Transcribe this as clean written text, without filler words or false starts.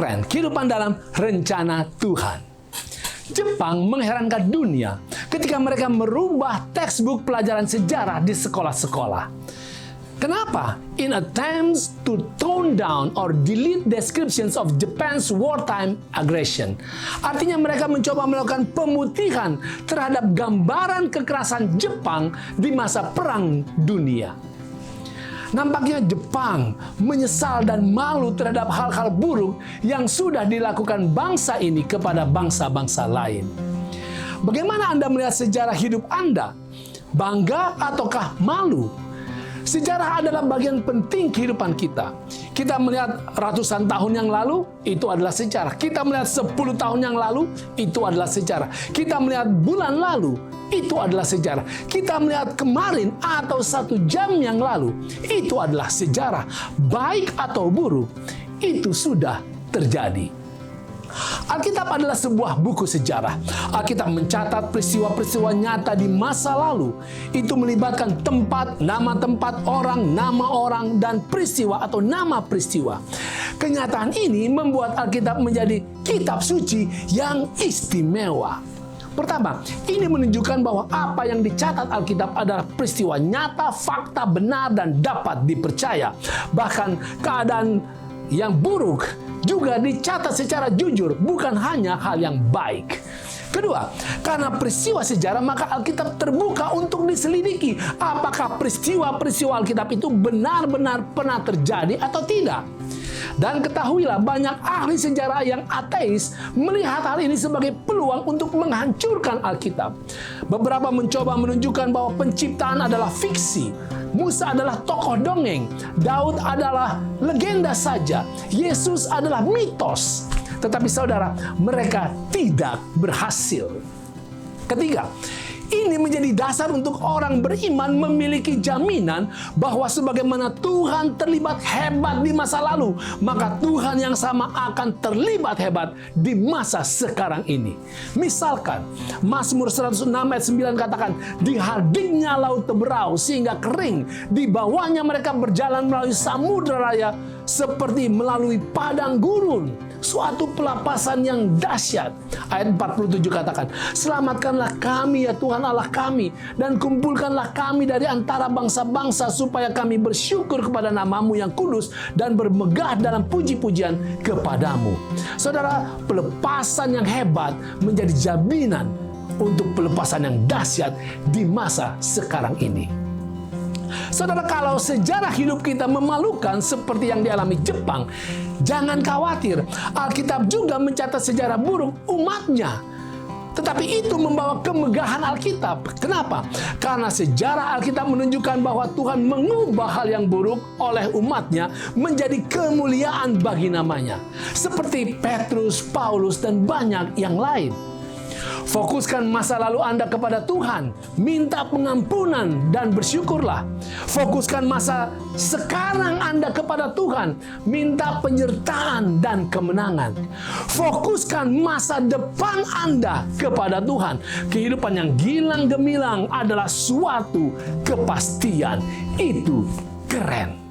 keren, kehidupan dalam rencana Tuhan. Jepang mengherankan dunia ketika mereka merubah textbook pelajaran sejarah di sekolah-sekolah. Kenapa? In attempts to tone down or delete descriptions of Japan's wartime aggression. Artinya mereka mencoba melakukan pemutihan terhadap gambaran kekerasan Jepang di masa Perang Dunia. Nampaknya Jepang menyesal dan malu terhadap hal-hal buruk yang sudah dilakukan bangsa ini kepada bangsa-bangsa lain. Bagaimana Anda melihat sejarah hidup Anda? Bangga ataukah malu? Sejarah adalah bagian penting kehidupan kita. Kita melihat ratusan tahun yang lalu, itu adalah sejarah. Kita melihat 10 tahun yang lalu, itu adalah sejarah. Kita melihat bulan lalu, itu adalah sejarah. Kita melihat kemarin atau 1 jam yang lalu, itu adalah sejarah. Baik atau buruk, itu sudah terjadi. Alkitab adalah sebuah buku sejarah. Alkitab mencatat peristiwa-peristiwa nyata di masa lalu. Itu melibatkan tempat, nama tempat, nama orang, dan peristiwa atau nama peristiwa. Kenyataan ini membuat Alkitab menjadi kitab suci yang istimewa. Pertama, ini menunjukkan bahwa apa yang dicatat Alkitab adalah peristiwa nyata, fakta benar, dan dapat dipercaya. Bahkan keadaan yang buruk juga dicatat secara jujur, bukan hanya hal yang baik. Kedua, karena peristiwa sejarah, maka Alkitab terbuka untuk diselidiki apakah peristiwa-peristiwa Alkitab itu benar-benar pernah terjadi atau tidak. Dan ketahuilah, banyak ahli sejarah yang ateis melihat hal ini sebagai peluang untuk menghancurkan Alkitab. Beberapa mencoba menunjukkan bahwa penciptaan adalah fiksi, Musa adalah tokoh dongeng, Daud adalah legenda saja, Yesus adalah mitos. Tetapi saudara, mereka tidak berhasil. Ketiga, ini menjadi dasar untuk orang beriman memiliki jaminan bahwa sebagaimana Tuhan terlibat hebat di masa lalu, maka Tuhan yang sama akan terlibat hebat di masa sekarang ini. Misalkan, Mazmur 106 ayat 9 katakan, "Dihardiknya laut teberau sehingga kering, di bawahnya mereka berjalan melalui samudera raya seperti melalui padang gurun." Suatu pelepasan yang dahsyat. Ayat 47 katakan, "Selamatkanlah kami ya Tuhan Allah kami, dan kumpulkanlah kami dari antara bangsa-bangsa supaya kami bersyukur kepada nama-Mu yang kudus dan bermegah dalam puji-pujian kepadamu." Saudara, pelepasan yang hebat menjadi jaminan untuk pelepasan yang dahsyat di masa sekarang ini. Saudara, kalau sejarah hidup kita memalukan seperti yang dialami Jepang, jangan khawatir. Alkitab juga mencatat sejarah buruk umatnya. Tetapi itu membawa kemegahan Alkitab. Kenapa? Karena sejarah Alkitab menunjukkan bahwa Tuhan mengubah hal yang buruk oleh umatnya menjadi kemuliaan bagi namanya. Seperti Petrus, Paulus, dan banyak yang lain. Fokuskan masa lalu Anda kepada Tuhan, minta pengampunan dan bersyukurlah. Fokuskan masa sekarang Anda kepada Tuhan, minta penyertaan dan kemenangan. Fokuskan masa depan Anda kepada Tuhan. Kehidupan yang gilang gemilang adalah suatu kepastian. Itu keren.